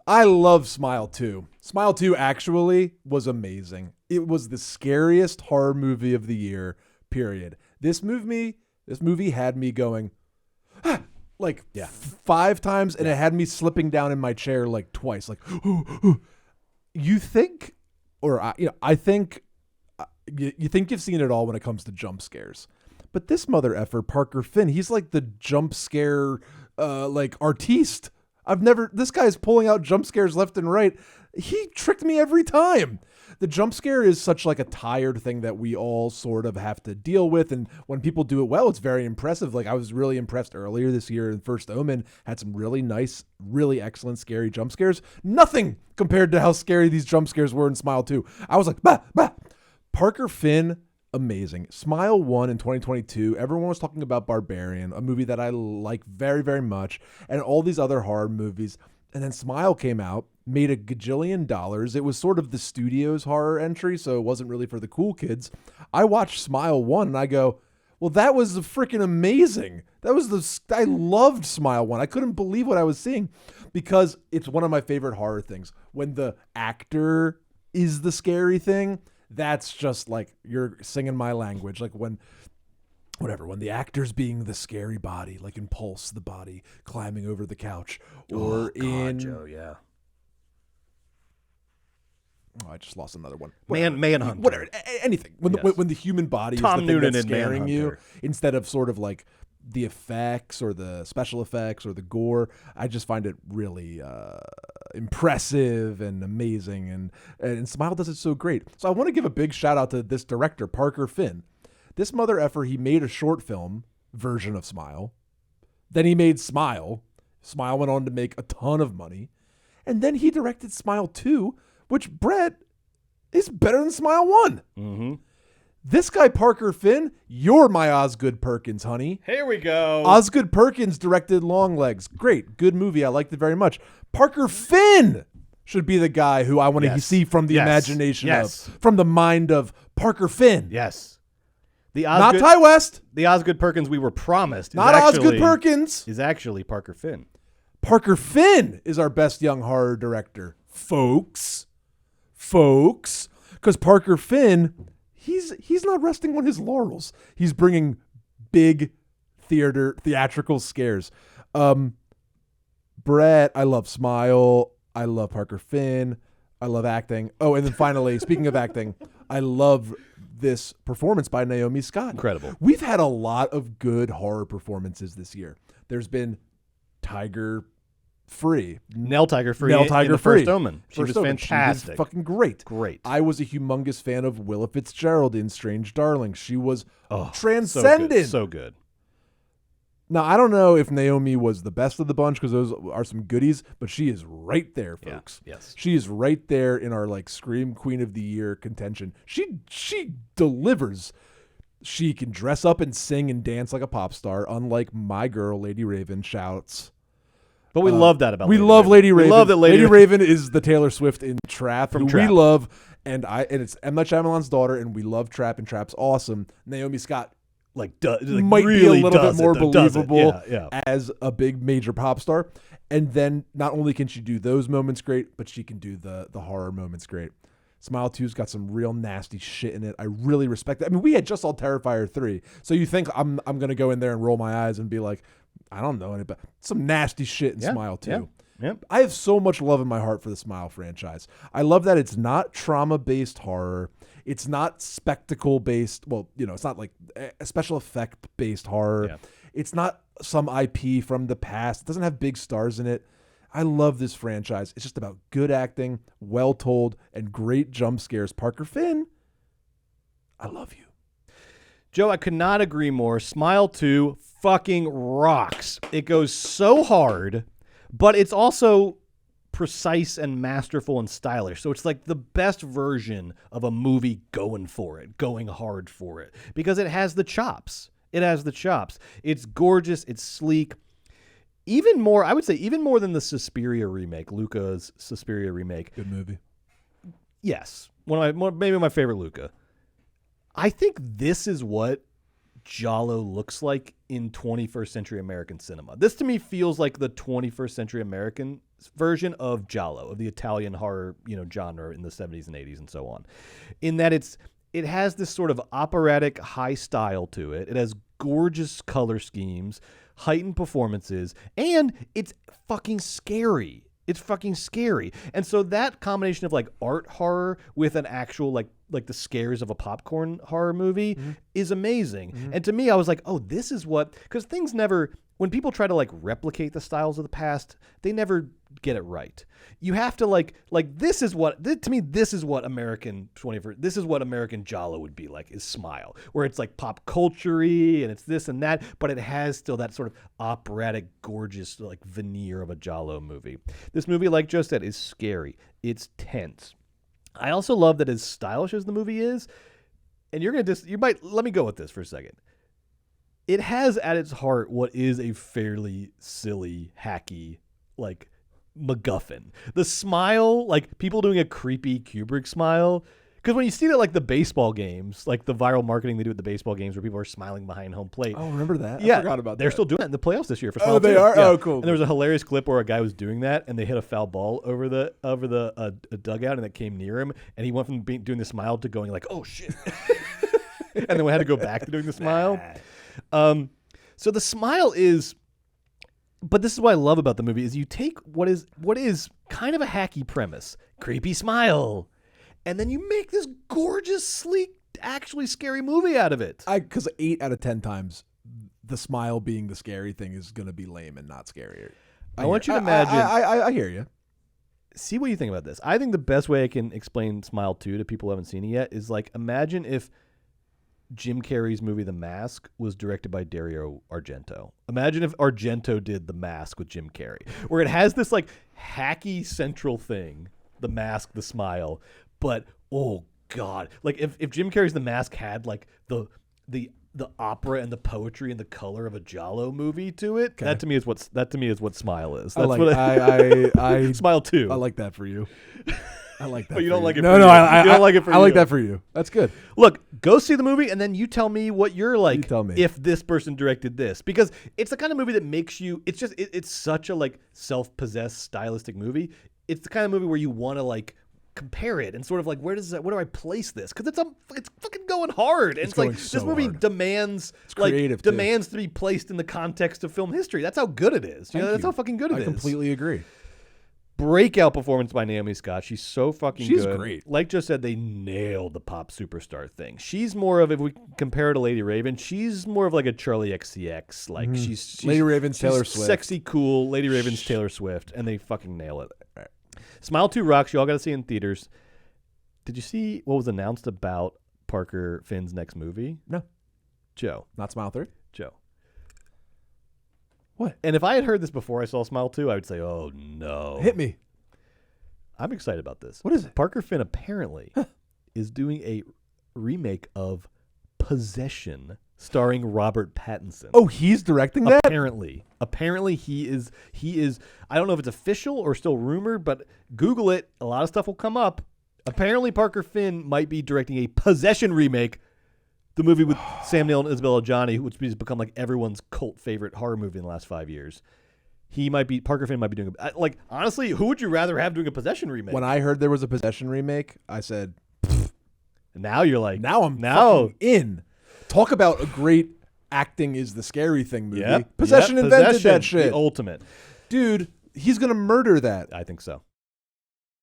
I love Smile 2. Smile 2 actually was amazing. It was the scariest horror movie of the year, period. This movie had me going, like 5 times, and it had me slipping down in my chair like twice. Like, you think, or I think, you think you've seen it all when it comes to jump scares. But this mother effer, Parker Finn, he's like the jump scare, like artiste. This guy's pulling out jump scares left and right. He tricked me every time. The jump scare is such like a tired thing that we all sort of have to deal with. And when people do it well, it's very impressive. Like I was really impressed earlier this year in First Omen, had some really nice, really excellent, scary jump scares. Nothing compared to how scary these jump scares were in Smile 2. I was like, bah, bah. Parker Finn, amazing. Smile 1 in 2022, everyone was talking about Barbarian, a movie that I like very, very much, and all these other horror movies. And then Smile came out, made $1 gajillion. It was sort of the studio's horror entry, so it wasn't really for the cool kids. I watched Smile 1 and I go, well, that was freaking amazing. I loved Smile 1. I couldn't believe what I was seeing because it's one of my favorite horror things. When the actor is the scary thing, that's just like you're singing my language. Like when the actor's being the scary body, like in Pulse, the body climbing over the couch, or Joe, yeah. Oh, I just lost another one. Manhunter. Whatever, anything. When the human body Tom is the thing Noonan that's in scaring you, Manhunter. instead of sort of like the effects or the special effects or the gore, I just find it really impressive and amazing, and Smile does it so great. So I want to give a big shout out to this director, Parker Finn. This mother effer, he made a short film version of Smile. Then he made Smile. Smile went on to make a ton of money. And then he directed Smile 2, which, Brett, is better than Smile 1. Mm-hmm. This guy, Parker Finn, you're my Osgood Perkins, honey. Here we go. Osgood Perkins directed Longlegs. Great. Good movie. I liked it very much. Parker Finn should be the guy who I want to see from the imagination of, from the mind of Parker Finn. Yes. Not Ty West. The Osgood Perkins we were promised. Not Osgood Perkins. Is actually Parker Finn. Parker Finn is our best young horror director, folks. Because Parker Finn, he's not resting on his laurels. He's bringing big theatrical scares. Brett, I love Smile. I love Parker Finn. I love acting. Oh, and then finally, speaking of acting, I love this performance by Naomi Scott. Incredible. We've had a lot of good horror performances this year. There's been Nell Tiger Free in the First Omen. She was fantastic. She was fucking great. Great. I was a humongous fan of Willa Fitzgerald in Strange Darling. She was transcendent. So good. Now, I don't know if Naomi was the best of the bunch because those are some goodies, but she is right there, folks. Yeah, yes. She is right there in our like Scream Queen of the Year contention. She delivers. She can dress up and sing and dance like a pop star, unlike my girl, Lady Raven, shouts. But we love that about Lady Raven. Lady Raven. We love that Lady Raven is the Taylor Swift in Trap, from who Trap. we love, and it's M. Night Shyamalan's daughter, and we love Trap, and Trap's awesome. Naomi Scott might really be a little bit more believable yeah. as a big major pop star. And then not only can she do those moments great, but she can do the horror moments great. Smile 2's got some real nasty shit in it. I really respect that. I mean, we had just saw Terrifier 3, so you think I'm going to go in there and roll my eyes and be like, I don't know, but some nasty shit in Smile 2. Yeah. I have so much love in my heart for the Smile franchise. I love that it's not trauma-based horror. It's not spectacle-based. Well, it's not like a special effect-based horror. Yeah. It's not some IP from the past. It doesn't have big stars in it. I love this franchise. It's just about good acting, well told, and great jump scares. Parker Finn, I love you. Joe, I could not agree more. Smile 2 fucking rocks. It goes so hard, but it's also precise and masterful and stylish. So it's like the best version of a movie going for it, going hard for it, because it has the chops. It's gorgeous. It's sleek. Even more than the Suspiria remake, Luca's Suspiria remake. Good movie. Yes. Maybe my favorite Luca. I think this is what Giallo looks like in 21st century American cinema. This to me feels like the 21st century American version of giallo, of the Italian horror, genre in the 70s and 80s and so on. In that it has this sort of operatic high style to it. It has gorgeous color schemes, heightened performances, and it's fucking scary. It's fucking scary. And so that combination of like art horror with an actual like the scares of a popcorn horror movie is amazing. And to me, I was like, oh, this is what, because things never, when people try to like replicate the styles of the past, they never get it right. You have to like this is what, to me, this is what American 21st, this is what American giallo would be like, is Smile, where it's like pop culture-y and it's this and that, but it has still that sort of operatic, gorgeous like veneer of a giallo movie. This movie, like Joe said, is scary. It's tense. I also love that as stylish as the movie is, and let me go with this for a second. It has at its heart what is a fairly silly, hacky, like MacGuffin. The smile, like people doing a creepy Kubrick smile. Because when you see it at like the baseball games, like the viral marketing they do at the baseball games where people are smiling behind home plate. Oh, remember that? Yeah, I forgot about that. They're still doing that in the playoffs this year for Smile. Oh, they 2. are? Yeah. Oh, cool. And there was a hilarious clip where a guy was doing that and they hit a foul ball over the a dugout and it came near him and he went from doing the smile to going like, oh shit. And then we had to go back to doing the smile. So the smile is, but this is what I love about the movie, is you take what is kind of a hacky premise, creepy smile, and then you make this gorgeous, sleek, actually scary movie out of it. Because 8 out of 10 times, the smile being the scary thing is going to be lame and not scarier. I want you to imagine. I hear you. See what you think about this. I think the best way I can explain Smile 2 to people who haven't seen it yet is like, imagine if Jim Carrey's movie The Mask was directed by Dario Argento. Imagine if Argento did The Mask with Jim Carrey, where it has this like hacky central thing, the mask, the smile, but oh god, like if Jim Carrey's The Mask had like the opera and the poetry and the color of a giallo movie to it, that to me is what Smile is. That's I Smile 2. I like that for you. I like that. But you don't like it. No, for no, you. I You don't like it for I like you. that for you. That's good. Look, go see the movie, and then you tell me what you're like. You tell me. If this person directed this, because it's the kind of movie that makes you. It's just it's such a like self-possessed stylistic movie. It's the kind of movie where you want to like compare it and sort of like where do I place this? Because it's fucking going hard. And it's like so this movie hard. demands creative, too. demands to be placed in the context of film history. That's how good it is. That's how fucking good it is. I completely agree. Breakout performance by Naomi Scott. She's so fucking good. She's great. Like just said, they nailed the pop superstar thing. She's more of, if we compare her to Lady Raven, she's more of like a Charlie XCX. Like she's Lady Raven's Taylor Swift. Sexy, cool. Lady Raven's Taylor Swift, and they fucking nail it. Right. Smile 2 rocks. You all got to see it in theaters. Did you see what was announced about Parker Finn's next movie? No. Joe. Not Smile 3? Joe. What? And if I had heard this before I saw Smile 2, I would say, oh no. Hit me. I'm excited about this. What is it? Parker Finn apparently is doing a remake of Possession starring Robert Pattinson. Oh, he's directing that? Apparently he is I don't know if it's official or still rumored, but Google it. A lot of stuff will come up. Apparently Parker Finn might be directing a Possession remake, the movie with Sam Neill and Isabella Adjani, which has become like everyone's cult favorite horror movie in the last 5 years. Parker Finn might be doing like, honestly, who would you rather have doing a Possession remake? When I heard there was a Possession remake, I said, now you're like, now I'm fucking in. Talk about a great acting is the scary thing movie. Yep, Possession invented Possession, that shit. The ultimate. Dude, he's going to murder that. I think so.